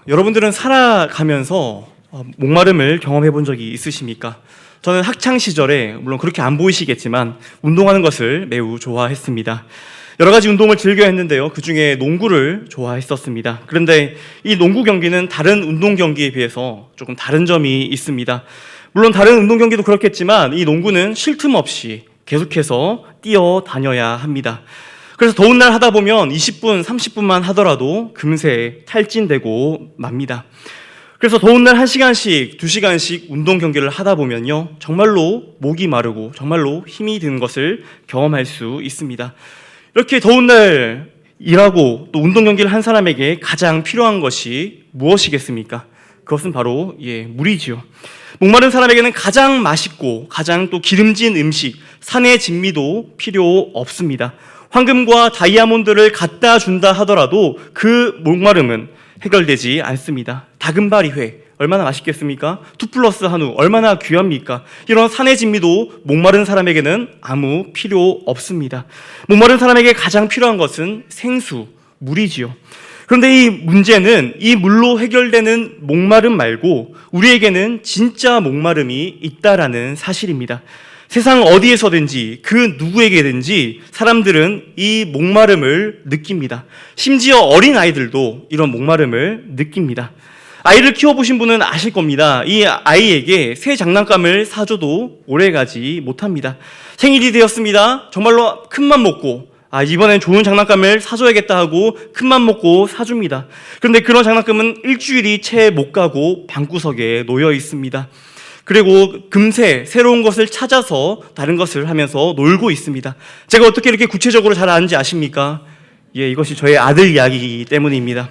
여러분들은 살아가면서 목마름을 경험해 본 적이 있으십니까? 저는 학창 시절에 물론 그렇게 안 보이시겠지만 운동하는 것을 매우 좋아했습니다. 여러 가지 운동을 즐겨 했는데요. 그 중에 농구를 좋아했었습니다. 그런데 이 농구 경기는 다른 운동 경기에 비해서 조금 다른 점이 있습니다. 물론 다른 운동 경기도 그렇겠지만 이 농구는 쉴 틈 없이 계속해서 뛰어다녀야 합니다. 그래서 더운 날 하다 보면 20분, 30분만 하더라도 금세 탈진되고 맙니다. 그래서 더운 날 1시간씩, 2시간씩 운동 경기를 하다 보면요, 정말로 목이 마르고 정말로 힘이 드는 것을 경험할 수 있습니다. 이렇게 더운 날 일하고 또 운동 경기를 한 사람에게 가장 필요한 것이 무엇이겠습니까? 그것은 바로 물이지요. 목마른 사람에게는 가장 맛있고 가장 또 기름진 음식, 산의 진미도 필요 없습니다. 황금과 다이아몬드를 갖다 준다 하더라도 그 목마름은 해결되지 않습니다. 다금바리회 얼마나 맛있겠습니까? 2+1 한우 얼마나 귀합니까? 이런 산의 진미도 목마른 사람에게는 아무 필요 없습니다. 목마른 사람에게 가장 필요한 것은 생수, 물이지요. 그런데 이 문제는 이 물로 해결되는 목마름 말고 우리에게는 진짜 목마름이 있다라는 사실입니다. 세상 어디에서든지 그 누구에게든지 사람들은 이 목마름을 느낍니다. 심지어 어린아이들도 이런 목마름을 느낍니다. 아이를 키워보신 분은 아실 겁니다. 이 아이에게 새 장난감을 사줘도 오래가지 못합니다. 생일이 되었습니다. 정말로 큰맘 먹고 이번엔 좋은 장난감을 사줘야겠다 하고 큰맘 먹고 사줍니다. 그런데 그런 장난감은 일주일이 채 못 가고 방구석에 놓여 있습니다. 그리고 금세 새로운 것을 찾아서 다른 것을 하면서 놀고 있습니다. 제가 어떻게 이렇게 구체적으로 잘 아는지 아십니까? 이것이 저의 아들 이야기이기 때문입니다.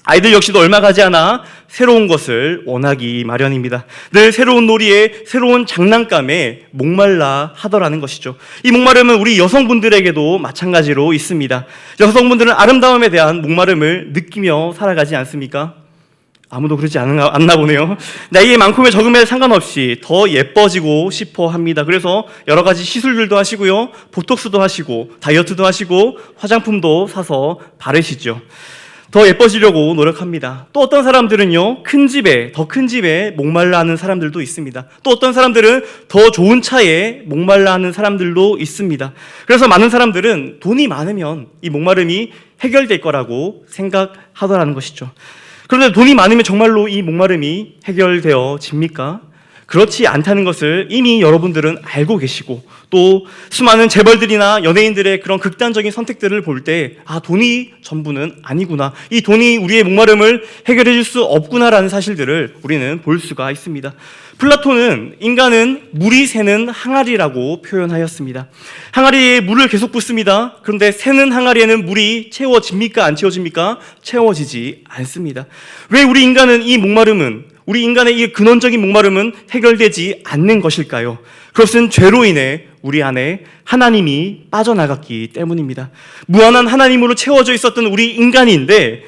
아이들 역시도 얼마 가지 않아 새로운 것을 원하기 마련입니다. 늘 새로운 놀이에 새로운 장난감에 목말라 하더라는 것이죠. 이 목마름은 우리 여성분들에게도 마찬가지로 있습니다. 여성분들은 아름다움에 대한 목마름을 느끼며 살아가지 않습니까? 아무도 그러지 않나 보네요. 나이에 많고에 적음에 상관없이 더 예뻐지고 싶어 합니다. 그래서 여러 가지 시술들도 하시고요, 보톡스도 하시고 다이어트도 하시고 화장품도 사서 바르시죠. 더 예뻐지려고 노력합니다. 또 어떤 사람들은요, 더 큰 집에 목말라 하는 사람들도 있습니다. 또 어떤 사람들은 더 좋은 차에 목말라 하는 사람들도 있습니다. 그래서 많은 사람들은 돈이 많으면 이 목마름이 해결될 거라고 생각하더라는 것이죠. 그런데 돈이 많으면 정말로 이 목마름이 해결되어집니까? 그렇지 않다는 것을 이미 여러분들은 알고 계시고, 또 수많은 재벌들이나 연예인들의 그런 극단적인 선택들을 볼 때 돈이 전부는 아니구나, 이 돈이 우리의 목마름을 해결해 줄 수 없구나라는 사실들을 우리는 볼 수가 있습니다. 플라톤은 인간은 물이 새는 항아리라고 표현하였습니다. 항아리에 물을 계속 붓습니다. 그런데 새는 항아리에는 물이 채워집니까? 안 채워집니까? 채워지지 않습니다. 왜 우리 인간은 우리 인간의 이 근원적인 목마름은 해결되지 않는 것일까요? 그것은 죄로 인해 우리 안에 하나님이 빠져나갔기 때문입니다. 무한한 하나님으로 채워져 있었던 우리 인간인데,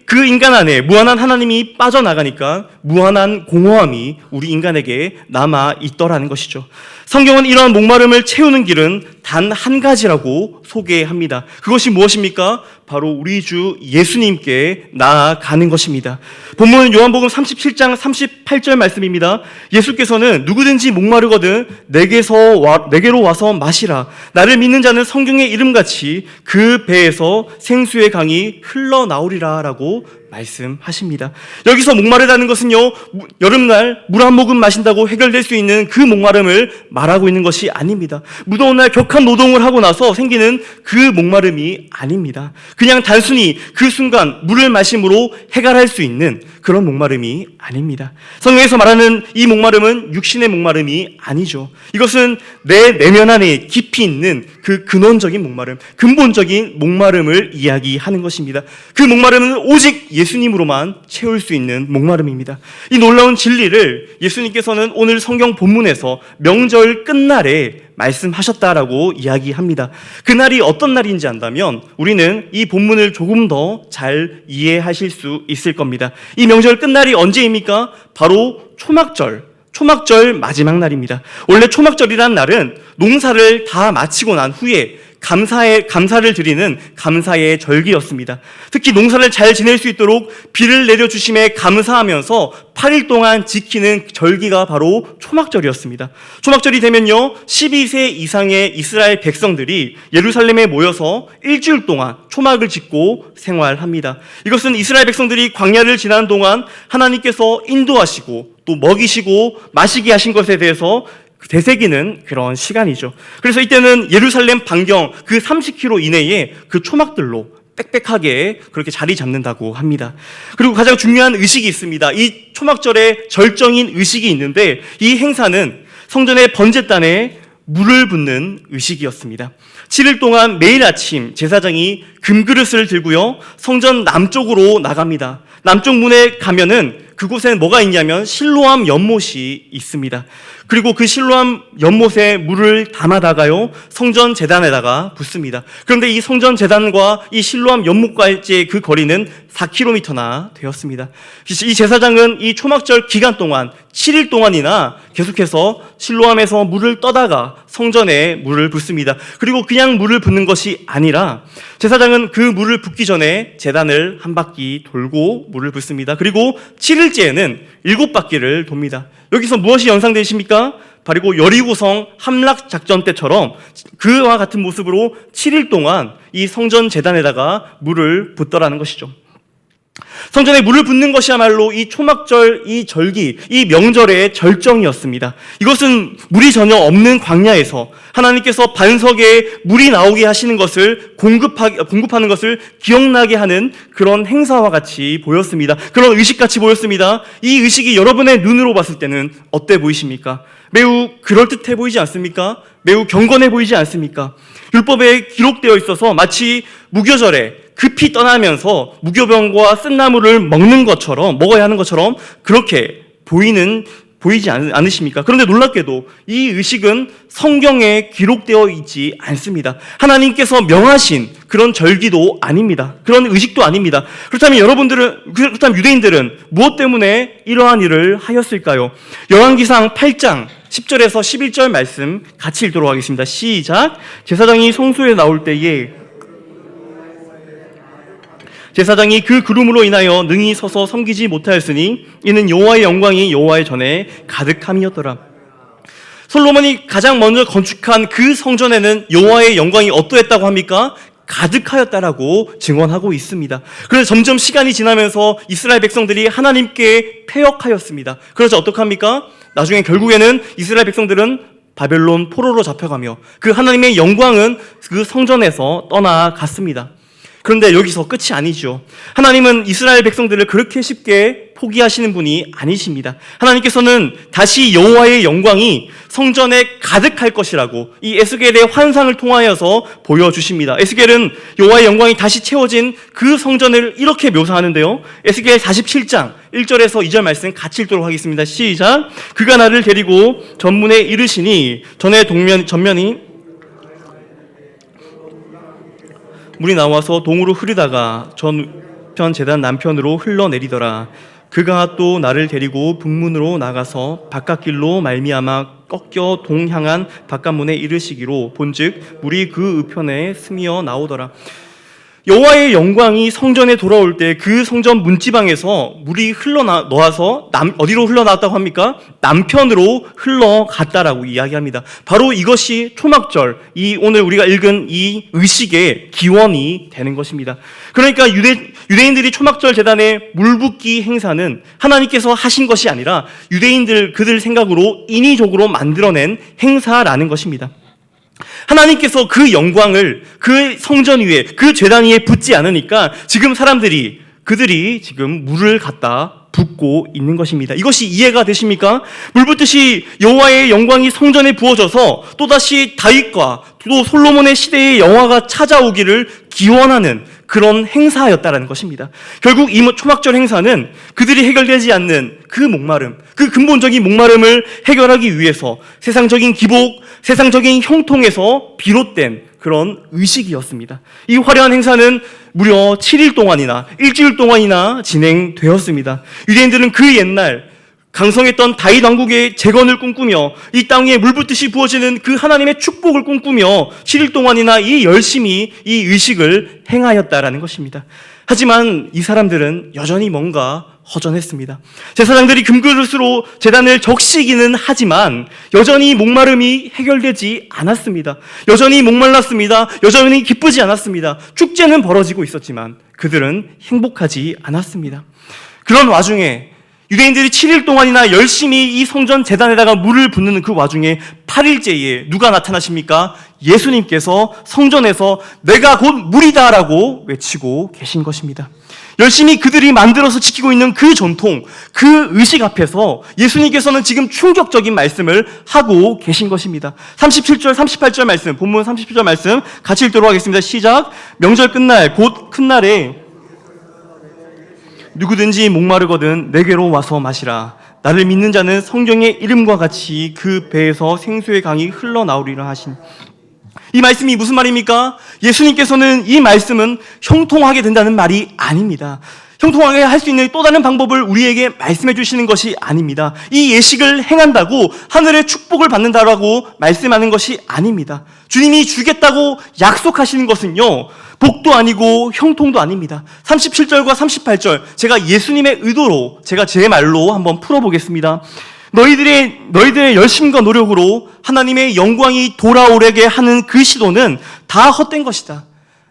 그 인간 안에 무한한 하나님이 빠져나가니까 무한한 공허함이 우리 인간에게 남아 있더라는 것이죠. 성경은 이러한 목마름을 채우는 길은 단 한 가지라고 소개합니다. 그것이 무엇입니까? 바로 우리 주 예수님께 나아가는 것입니다. 본문은 요한복음 37장 38절 말씀입니다. 예수께서는 누구든지 목마르거든 내게로 와서 마시라. 나를 믿는 자는 성경의 이름같이 그 배에서 생수의 강이 흘러나오리라 라고 말씀하십니다. 여기서 목마르다는 것은요, 여름날 물 한 모금 마신다고 해결될 수 있는 그 목마름을 말하고 있는 것이 아닙니다. 무더운 날 격한 노동을 하고 나서 생기는 그 목마름이 아닙니다. 그냥 단순히 그 순간 물을 마심으로 해결할 수 있는 그런 목마름이 아닙니다. 성경에서 말하는 이 목마름은 육신의 목마름이 아니죠. 이것은 내 내면 안에 깊이 있는 그 근원적인 목마름, 근본적인 목마름을 이야기하는 것입니다. 그 목마름은 오직 예수님으로만 채울 수 있는 목마름입니다. 이 놀라운 진리를 예수님께서는 오늘 성경 본문에서 명절 끝날에 말씀하셨다라고 이야기합니다. 그날이 어떤 날인지 안다면 우리는 이 본문을 조금 더 잘 이해하실 수 있을 겁니다. 이 명절 끝날이 언제입니까? 바로 초막절 마지막 날입니다. 원래 초막절이란 날은 농사를 다 마치고 난 후에 감사를 드리는 감사의 절기였습니다. 특히 농사를 잘 지낼 수 있도록 비를 내려주심에 감사하면서 8일 동안 지키는 절기가 바로 초막절이었습니다. 초막절이 되면요, 12세 이상의 이스라엘 백성들이 예루살렘에 모여서 일주일 동안 초막을 짓고 생활합니다. 이것은 이스라엘 백성들이 광야를 지나는 동안 하나님께서 인도하시고 또 먹이시고 마시게 하신 것에 대해서 되새기는 그런 시간이죠. 그래서 이때는 예루살렘 반경 그 30km 이내에 그 초막들로 빽빽하게 그렇게 자리 잡는다고 합니다. 그리고 가장 중요한 의식이 있습니다. 이 초막절에 절정인 의식이 있는데, 이 행사는 성전의 번제단에 물을 붓는 의식이었습니다. 7일 동안 매일 아침 제사장이 금그릇을 들고요, 성전 남쪽으로 나갑니다. 남쪽 문에 가면은 그곳에는 뭐가 있냐면 실로암 연못이 있습니다. 그리고 그 실로암 연못에 물을 담아다가요, 성전 제단에다가 붓습니다. 그런데 이 성전 제단과 이 실로암 연못과의 그 거리는 4km나 되었습니다. 이 제사장은 이 초막절 기간 동안 7일 동안이나 계속해서 실로암에서 물을 떠다가 성전에 물을 붓습니다. 그리고 그냥 물을 붓는 것이 아니라 제사장은 그 물을 붓기 전에 제단을 한 바퀴 돌고 물을 붓습니다. 그리고 7일째에는 7바퀴를 돕니다. 여기서 무엇이 연상되십니까? 바로 여리고성 함락 작전 때처럼 그와 같은 모습으로 7일 동안 이 성전 제단에다가 물을 붓더라는 것이죠. 성전에 물을 붓는 것이야말로 이 초막절, 이 절기, 이 명절의 절정이었습니다. 이것은 물이 전혀 없는 광야에서 하나님께서 반석에 물이 나오게 하시는 것을 공급하는 것을 기억나게 하는 그런 행사와 같이 보였습니다. 그런 의식같이 보였습니다. 이 의식이 여러분의 눈으로 봤을 때는 어때 보이십니까? 매우 그럴듯해 보이지 않습니까? 매우 경건해 보이지 않습니까? 율법에 기록되어 있어서 마치 무교절에 급히 떠나면서 무교병과 쓴나물을 먹어야 하는 것처럼 그렇게 보이지 않으십니까? 그런데 놀랍게도 이 의식은 성경에 기록되어 있지 않습니다. 하나님께서 명하신 그런 절기도 아닙니다. 그런 의식도 아닙니다. 그렇다면 유대인들은 무엇 때문에 이러한 일을 하였을까요? 열왕기상 8장 10절에서 11절 말씀 같이 읽도록 하겠습니다. 시작. 제사장이 성소에 나올 때에 제사장이 그 구름으로 인하여 능히 서서 섬기지 못하였으니 이는 여호와의 영광이 여호와의 전에 가득함이었더라. 솔로몬이 가장 먼저 건축한 그 성전에는 여호와의 영광이 어떠했다고 합니까? 가득하였다라고 증언하고 있습니다. 그래서 점점 시간이 지나면서 이스라엘 백성들이 하나님께 패역하였습니다. 그래서 어떡합니까? 나중에 결국에는 이스라엘 백성들은 바벨론 포로로 잡혀가며 그 하나님의 영광은 그 성전에서 떠나갔습니다. 그런데 여기서 끝이 아니죠. 하나님은 이스라엘 백성들을 그렇게 쉽게 포기하시는 분이 아니십니다. 하나님께서는 다시 여호와의 영광이 성전에 가득할 것이라고 이 에스겔의 환상을 통하여서 보여주십니다. 에스겔은 여호와의 영광이 다시 채워진 그 성전을 이렇게 묘사하는데요. 에스겔 47장 1절에서 2절 말씀 같이 읽도록 하겠습니다. 시작. 그가 나를 데리고 전문에 이르시니 전면이 물이 나와서 동으로 흐르다가 전편 제단 남편으로 흘러내리더라. 그가 또 나를 데리고 북문으로 나가서 바깥길로 말미암아 꺾여 동향한 바깥문에 이르시기로 본즉 물이 그 우편에 스미어 나오더라. 여호와의 영광이 성전에 돌아올 때 그 성전 문지방에서 물이 흘러나와서 어디로 흘러나왔다고 합니까? 남편으로 흘러갔다라고 이야기합니다. 바로 이것이 초막절, 오늘 우리가 읽은 이 의식의 기원이 되는 것입니다. 그러니까 유대인들이 초막절 제단에 물붓기 행사는 하나님께서 하신 것이 아니라 그들 생각으로 인위적으로 만들어낸 행사라는 것입니다. 하나님께서 그 영광을 그 성전 위에, 그 제단 위에 붓지 않으니까 지금 그들이 지금 물을 갖다 붓고 있는 것입니다. 이것이 이해가 되십니까? 물 붓듯이 여호와의 영광이 성전에 부어져서 또다시 다윗과 또 솔로몬의 시대의 영화가 찾아오기를 기원하는 그런 행사였다라는 것입니다. 결국 이 초막절 행사는 그들이 해결되지 않는 그 목마름, 그 근본적인 목마름을 해결하기 위해서 세상적인 기복, 세상적인 형통에서 비롯된 그런 의식이었습니다. 이 화려한 행사는 무려 7일 동안이나 일주일 동안이나 진행되었습니다. 유대인들은 그 강성했던 다윗 왕국의 재건을 꿈꾸며 이 땅에 물붓듯이 부어지는 그 하나님의 축복을 꿈꾸며 7일 동안이나 이 열심히 이 의식을 행하였다라는 것입니다. 하지만 이 사람들은 여전히 뭔가 허전했습니다. 제사장들이 금그릇으로 제단을 적시기는 하지만 여전히 목마름이 해결되지 않았습니다. 여전히 목말랐습니다. 여전히 기쁘지 않았습니다. 축제는 벌어지고 있었지만 그들은 행복하지 않았습니다. 그런 와중에 유대인들이 7일 동안이나 열심히 이 성전 제단에다가 물을 붓는 그 와중에 8일째에 누가 나타나십니까? 예수님께서 성전에서 내가 곧 물이다라고 외치고 계신 것입니다. 열심히 그들이 만들어서 지키고 있는 그 전통, 그 의식 앞에서 예수님께서는 지금 충격적인 말씀을 하고 계신 것입니다. 37절, 38절 말씀, 본문 37절 말씀 같이 읽도록 하겠습니다. 시작. 명절 끝날 곧 큰 날에 누구든지 목마르거든 내게로 와서 마시라. 나를 믿는 자는 성경의 이름과 같이 그 배에서 생수의 강이 흘러나오리라 하신. 이 말씀이 무슨 말입니까? 예수님께서는 이 말씀은 형통하게 된다는 말이 아닙니다. 형통하게 할 수 있는 또 다른 방법을 우리에게 말씀해 주시는 것이 아닙니다. 이 예식을 행한다고 하늘의 축복을 받는다라고 말씀하는 것이 아닙니다. 주님이 주겠다고 약속하시는 것은요, 복도 아니고 형통도 아닙니다. 37절과 38절, 제가 예수님의 의도로 제가 제 말로 한번 풀어보겠습니다. 너희들의 열심과 노력으로 하나님의 영광이 돌아오게 하는 그 시도는 다 헛된 것이다.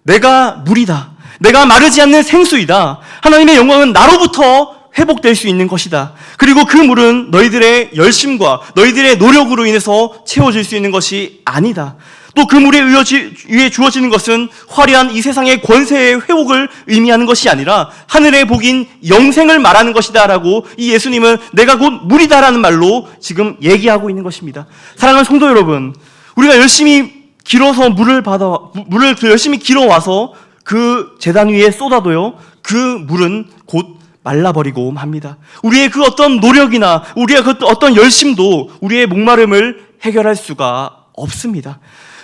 내가 물이다. 내가 마르지 않는 생수이다. 하나님의 영광은 나로부터 회복될 수 있는 것이다. 그리고 그 물은 너희들의 열심과 너희들의 노력으로 인해서 채워질 수 있는 것이 아니다. 또 그 물에 의해 주어지는 것은 화려한 이 세상의 권세의 회복을 의미하는 것이 아니라 하늘의 복인 영생을 말하는 것이다 라고 이 예수님은 내가 곧 물이다라는 말로 지금 얘기하고 있는 것입니다. 사랑하는 성도 여러분, 우리가 열심히 길어서 물을 열심히 길어와서 그 제단 위에 쏟아도요, 그 물은 곧 말라버리고 맙니다. 우리의 그 어떤 노력이나 우리의 그 어떤 열심도 우리의 목마름을 해결할 수가 없습니다.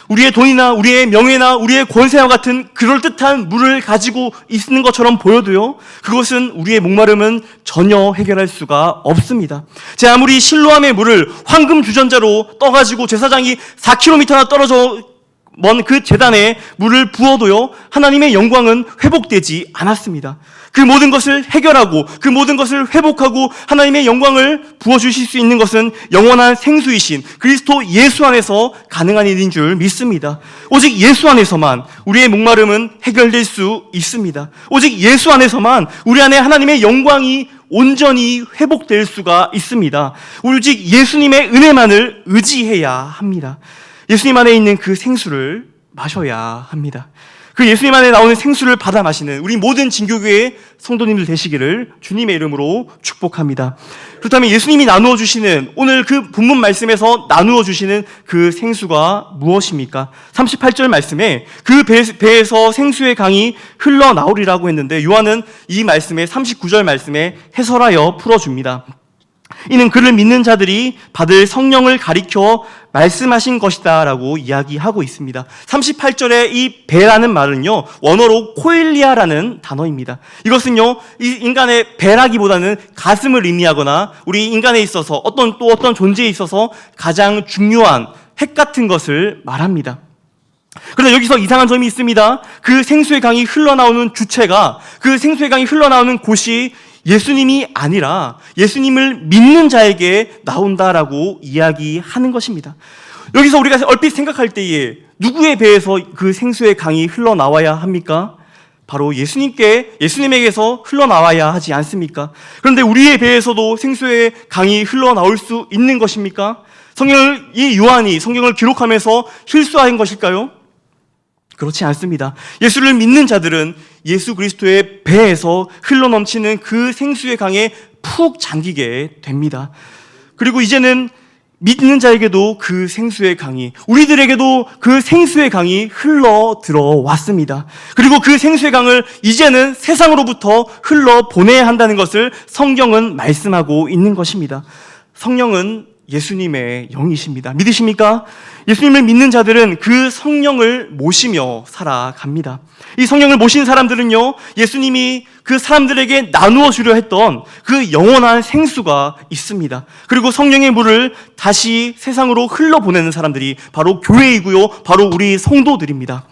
우리의 돈이나 우리의 명예나 우리의 권세와 같은 그럴듯한 물을 가지고 있는 것처럼 보여도요, 그것은 우리의 목마름은 전혀 해결할 수가 없습니다. 제 아무리 실로암의 물을 황금 주전자로 떠가지고 제사장이 4km나 떨어져 먼 그 제단에 물을 부어도요, 하나님의 영광은 회복되지 않았습니다. 그 모든 것을 해결하고 그 모든 것을 회복하고 하나님의 영광을 부어주실 수 있는 것은 영원한 생수이신 그리스도 예수 안에서 가능한 일인 줄 믿습니다. 오직 예수 안에서만 우리의 목마름은 해결될 수 있습니다. 오직 예수 안에서만 우리 안에 하나님의 영광이 온전히 회복될 수가 있습니다. 오직 예수님의 은혜만을 의지해야 합니다. 예수님 안에 있는 그 생수를 마셔야 합니다. 그 예수님 안에 나오는 생수를 받아 마시는 우리 모든 진교교회 성도님들 되시기를 주님의 이름으로 축복합니다. 그렇다면 예수님이 나누어 주시는, 오늘 그 본문 말씀에서 나누어 주시는 그 생수가 무엇입니까? 38절 말씀에 그 배에서 생수의 강이 흘러나오리라고 했는데, 요한은 이 말씀에 39절 말씀에 해설하여 풀어줍니다. 이는 그를 믿는 자들이 받을 성령을 가리켜 말씀하신 것이다 라고 이야기하고 있습니다. 38절에 이 배라는 말은요, 원어로 코일리아라는 단어입니다. 이것은요, 이 인간의 배라기보다는 가슴을 의미하거나 우리 인간에 있어서 어떤 존재에 있어서 가장 중요한 핵 같은 것을 말합니다. 그런데 여기서 이상한 점이 있습니다. 그 생수의 강이 흘러나오는 주체가, 그 생수의 강이 흘러나오는 곳이 예수님이 아니라 예수님을 믿는 자에게 나온다라고 이야기하는 것입니다. 여기서 우리가 얼핏 생각할 때에 누구의 배에서 그 생수의 강이 흘러나와야 합니까? 바로 예수님에게서 흘러나와야 하지 않습니까? 그런데 우리의 배에서도 생수의 강이 흘러나올 수 있는 것입니까? 이 요한이 성경을 기록하면서 실수한 것일까요? 그렇지 않습니다. 예수를 믿는 자들은 예수 그리스도의 배에서 흘러넘치는 그 생수의 강에 푹 잠기게 됩니다. 그리고 이제는 믿는 자에게도 그 생수의 강이, 우리들에게도 그 생수의 강이 흘러 들어왔습니다. 그리고 그 생수의 강을 이제는 세상으로부터 흘러 보내야 한다는 것을 성경은 말씀하고 있는 것입니다. 성령은 예수님의 영이십니다. 믿으십니까? 예수님을 믿는 자들은 그 성령을 모시며 살아갑니다. 이 성령을 모신 사람들은요, 예수님이 그 사람들에게 나누어 주려 했던 그 영원한 생수가 있습니다. 그리고 성령의 물을 다시 세상으로 흘러보내는 사람들이 바로 교회이고요, 바로 우리 성도들입니다.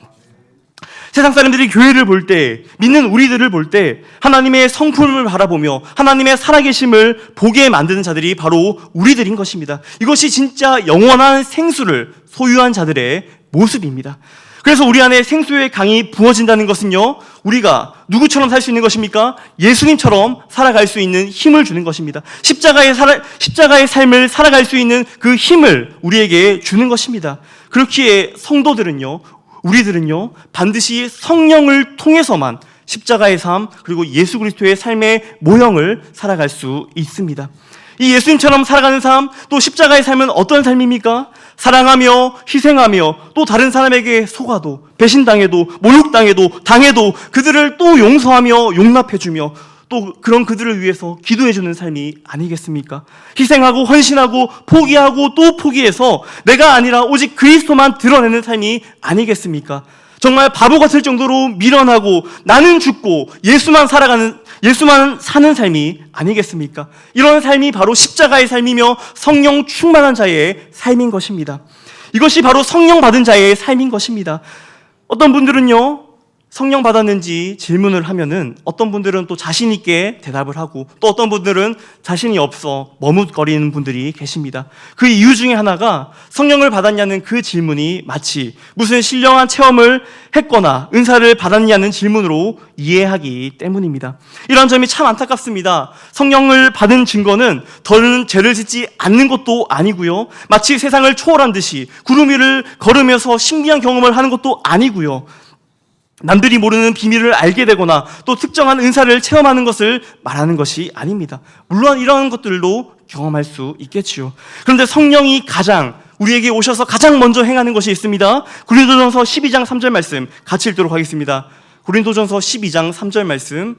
세상 사람들이 교회를 볼 때, 믿는 우리들을 볼 때 하나님의 성품을 바라보며 하나님의 살아계심을 보게 만드는 자들이 바로 우리들인 것입니다. 이것이 진짜 영원한 생수를 소유한 자들의 모습입니다. 그래서 우리 안에 생수의 강이 부어진다는 것은요, 우리가 누구처럼 살 수 있는 것입니까? 예수님처럼 살아갈 수 있는 힘을 주는 것입니다. 십자가의 삶을 살아갈 수 있는 그 힘을 우리에게 주는 것입니다. 그렇기에 성도들은요, 우리들은요, 반드시 성령을 통해서만 십자가의 삶, 그리고 예수 그리스도의 삶의 모형을 살아갈 수 있습니다. 이 예수님처럼 살아가는 삶, 또 십자가의 삶은 어떤 삶입니까? 사랑하며 희생하며 또 다른 사람에게 속아도, 배신당해도, 모욕당해도, 당해도 그들을 또 용서하며 용납해주며 또 그런 그들을 위해서 기도해주는 삶이 아니겠습니까? 희생하고 헌신하고 포기하고 또 포기해서 내가 아니라 오직 그리스도만 드러내는 삶이 아니겠습니까? 정말 바보 같을 정도로 미련하고 나는 죽고 예수만 사는 삶이 아니겠습니까? 이런 삶이 바로 십자가의 삶이며 성령 충만한 자의 삶인 것입니다. 이것이 바로 성령 받은 자의 삶인 것입니다. 어떤 분들은요, 성령 받았는지 질문을 하면은 어떤 분들은 또 자신 있게 대답을 하고 또 어떤 분들은 자신이 없어 머뭇거리는 분들이 계십니다. 그 이유 중에 하나가 성령을 받았냐는 그 질문이 마치 무슨 신령한 체험을 했거나 은사를 받았냐는 질문으로 이해하기 때문입니다. 이런 점이 참 안타깝습니다. 성령을 받은 증거는 더는 죄를 짓지 않는 것도 아니고요, 마치 세상을 초월한 듯이 구름 위를 걸으면서 신비한 경험을 하는 것도 아니고요, 남들이 모르는 비밀을 알게 되거나 또 특정한 은사를 체험하는 것을 말하는 것이 아닙니다. 물론 이러한 것들도 경험할 수 있겠지요. 그런데 성령이 우리에게 오셔서 가장 먼저 행하는 것이 있습니다. 고린도전서 12장 3절 말씀 같이 읽도록 하겠습니다. 고린도전서 12장 3절 말씀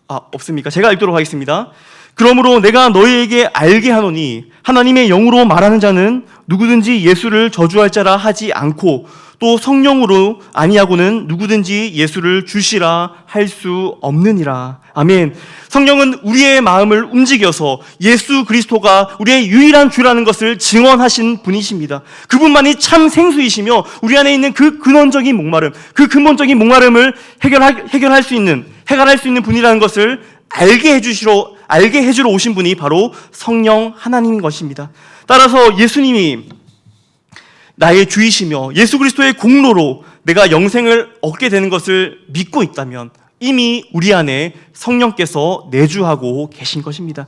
없습니까? 제가 읽도록 하겠습니다. 그러므로 내가 너희에게 알게 하노니 하나님의 영으로 말하는 자는 누구든지 예수를 저주할 자라 하지 않고 또 성령으로 아니하고는 누구든지 예수를 주시라 할 수 없느니라. 아멘. 성령은 우리의 마음을 움직여서 예수 그리스도가 우리의 유일한 주라는 것을 증언하신 분이십니다. 그분만이 참 생수이시며 우리 안에 있는 그 근원적인 목마름, 그 근본적인 목마름을 해결할 수 있는 분이라는 것을 알게 해주러 오신 분이 바로 성령 하나님인 것입니다. 따라서 예수님이 나의 주이시며 예수 그리스도의 공로로 내가 영생을 얻게 되는 것을 믿고 있다면 이미 우리 안에 성령께서 내주하고 계신 것입니다.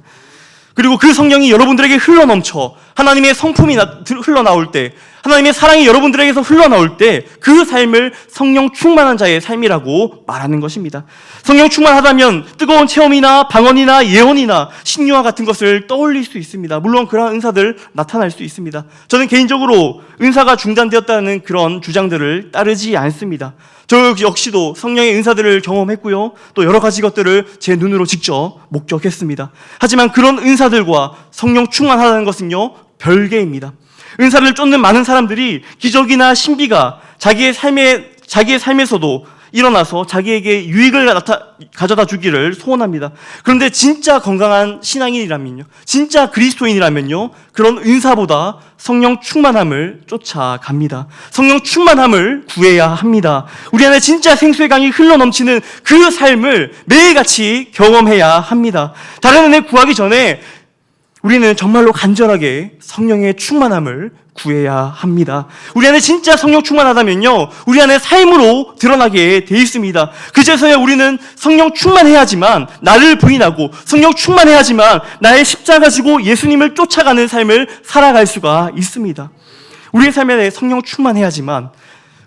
그리고 그 성령이 여러분들에게 흘러넘쳐 하나님의 성품이 흘러나올 때, 하나님의 사랑이 여러분들에게서 흘러나올 때 그 삶을 성령 충만한 자의 삶이라고 말하는 것입니다. 성령 충만하다면 뜨거운 체험이나 방언이나 예언이나 신유와 같은 것을 떠올릴 수 있습니다. 물론 그러한 은사들 나타날 수 있습니다. 저는 개인적으로 은사가 중단되었다는 그런 주장들을 따르지 않습니다. 저 역시도 성령의 은사들을 경험했고요, 또 여러 가지 것들을 제 눈으로 직접 목격했습니다. 하지만 그런 은사들과 성령 충만하다는 것은요, 별개입니다. 은사를 쫓는 많은 사람들이 기적이나 신비가 자기의 삶에서도 일어나서 자기에게 유익을 가져다 주기를 소원합니다. 그런데 진짜 건강한 신앙인이라면요, 진짜 그리스도인이라면요, 그런 은사보다 성령 충만함을 쫓아갑니다. 성령 충만함을 구해야 합니다. 우리 안에 진짜 생수의 강이 흘러넘치는 그 삶을 매일같이 경험해야 합니다. 다른 은혜 구하기 전에 우리는 정말로 간절하게 성령의 충만함을 구해야 합니다. 우리 안에 진짜 성령 충만하다면요, 우리 안에 삶으로 드러나게 돼 있습니다. 그제서야 우리는 성령 충만해야지만 나를 부인하고 성령 충만해야지만 나의 십자가 지고 예수님을 쫓아가는 삶을 살아갈 수가 있습니다. 우리의 삶에 성령 충만해야지만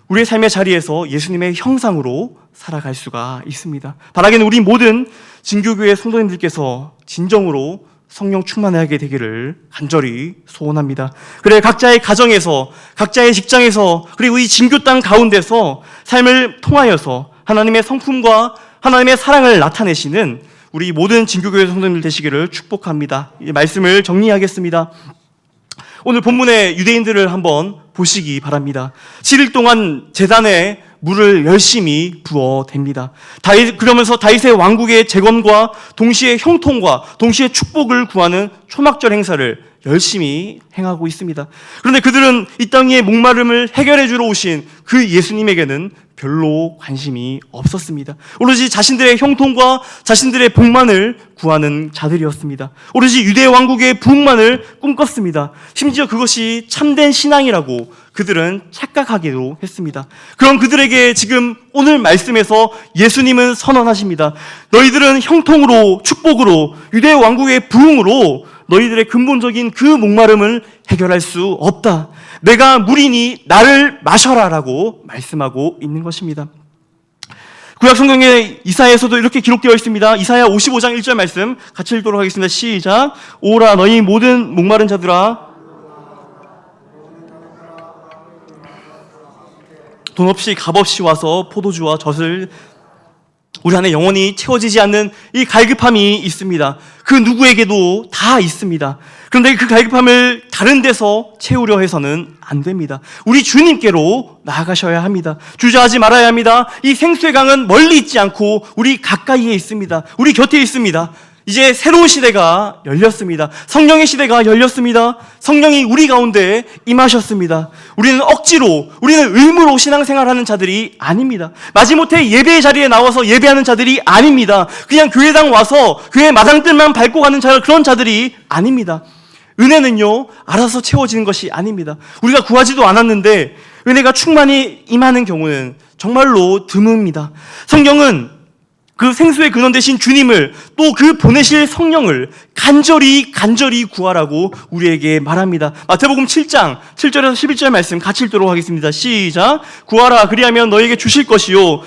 우리의 삶의 자리에서 예수님의 형상으로 살아갈 수가 있습니다. 바라기는 우리 모든 진교교회 성도님들께서 진정으로 성령 충만하게 되기를 간절히 소원합니다. 그래, 각자의 가정에서, 각자의 직장에서, 그리고 이 진교 땅 가운데서 삶을 통하여서 하나님의 성품과 하나님의 사랑을 나타내시는 우리 모든 진교교회 성도님들 되시기를 축복합니다. 이 말씀을 정리하겠습니다. 오늘 본문의 유대인들을 한번 보시기 바랍니다. 7일 동안 제단에 물을 열심히 부어댑니다. 그러면서 다윗의 왕국의 재건과 동시에 형통과 동시에 축복을 구하는 초막절 행사를 열심히 행하고 있습니다. 그런데 그들은 이 땅의 목마름을 해결해 주러 오신 그 예수님에게는 별로 관심이 없었습니다. 오로지 자신들의 형통과 자신들의 복만을 구하는 자들이었습니다. 오로지 유대 왕국의 부흥만을 꿈꿨습니다. 심지어 그것이 참된 신앙이라고 그들은 착각하기도 했습니다. 그럼 그들에게 지금 오늘 말씀에서 예수님은 선언하십니다. 너희들은 형통으로, 축복으로, 유대 왕국의 부흥으로 너희들의 근본적인 그 목마름을 해결할 수 없다. 내가 물이니 나를 마셔라 라고 말씀하고 있는 것입니다. 구약 성경의 이사야에서도 이렇게 기록되어 있습니다. 이사야 55장 1절 말씀 같이 읽도록 하겠습니다. 시작. 오라 너희 모든 목마른 자들아, 돈 없이 값 없이 와서 포도주와 젖을 우리 안에 영원히 채워지지 않는 이 갈급함이 있습니다. 그 누구에게도 다 있습니다. 그런데 그 갈급함을 다른 데서 채우려 해서는 안 됩니다. 우리 주님께로 나아가셔야 합니다. 주저하지 말아야 합니다. 이 생수의 강은 멀리 있지 않고 우리 가까이에 있습니다. 우리 곁에 있습니다. 이제 새로운 시대가 열렸습니다. 성령의 시대가 열렸습니다. 성령이 우리 가운데 임하셨습니다. 우리는 억지로, 우리는 의무로 신앙생활하는 자들이 아닙니다. 마지못해 예배의 자리에 나와서 예배하는 자들이 아닙니다. 그냥 교회당 와서 교회 마당들만 밟고 가는 그런 자들이 아닙니다. 은혜는요, 알아서 채워지는 것이 아닙니다. 우리가 구하지도 않았는데 은혜가 충만히 임하는 경우는 정말로 드뭅니다. 성경은 그 생수의 근원 되신 주님을, 또 그 보내실 성령을 간절히 구하라고 우리에게 말합니다. 마태복음 7장 7절에서 11절 말씀 같이 읽도록 하겠습니다. 시작. 구하라 그리하면 너에게 주실 것이요,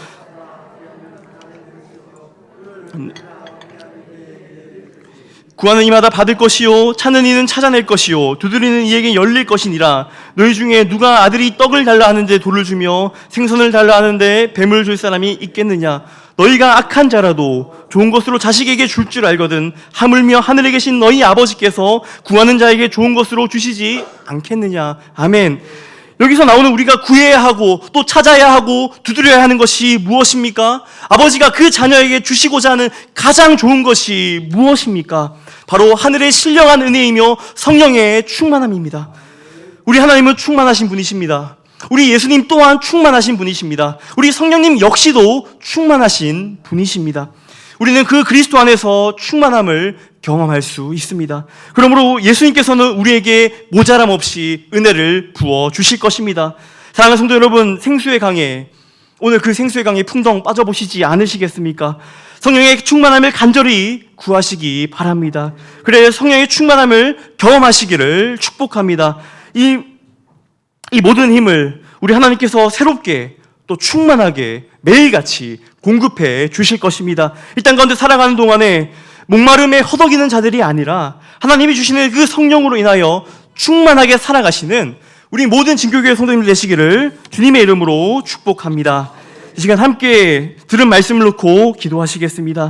구하는 이마다 받을 것이요, 찾는 이는 찾아낼 것이요, 두드리는 이에게 열릴 것이니라. 너희 중에 누가 아들이 떡을 달라 하는데 돌을 주며 생선을 달라 하는데 뱀을 줄 사람이 있겠느냐? 너희가 악한 자라도 좋은 것으로 자식에게 줄 줄 알거든 하물며 하늘에 계신 너희 아버지께서 구하는 자에게 좋은 것으로 주시지 않겠느냐. 아멘. 여기서 나오는 우리가 구해야 하고 또 찾아야 하고 두드려야 하는 것이 무엇입니까? 아버지가 그 자녀에게 주시고자 하는 가장 좋은 것이 무엇입니까? 바로 하늘의 신령한 은혜이며 성령의 충만함입니다. 우리 하나님은 충만하신 분이십니다. 우리 예수님 또한 충만하신 분이십니다. 우리 성령님 역시도 충만하신 분이십니다. 우리는 그 그리스도 안에서 충만함을 경험할 수 있습니다. 그러므로 예수님께서는 우리에게 모자람 없이 은혜를 부어 주실 것입니다. 사랑하는 성도 여러분, 생수의 강에, 오늘 그 생수의 강에 풍덩 빠져보시지 않으시겠습니까? 성령의 충만함을 간절히 구하시기 바랍니다. 그래 성령의 충만함을 경험하시기를 축복합니다. 이 모든 힘을 우리 하나님께서 새롭게 또 충만하게 매일같이 공급해 주실 것입니다. 이 땅 가운데 살아가는 동안에 목마름에 허덕이는 자들이 아니라 하나님이 주시는 그 성령으로 인하여 충만하게 살아가시는 우리 모든 진교교회 성도님들 되시기를 주님의 이름으로 축복합니다. 이 시간 함께 들은 말씀을 놓고 기도하시겠습니다.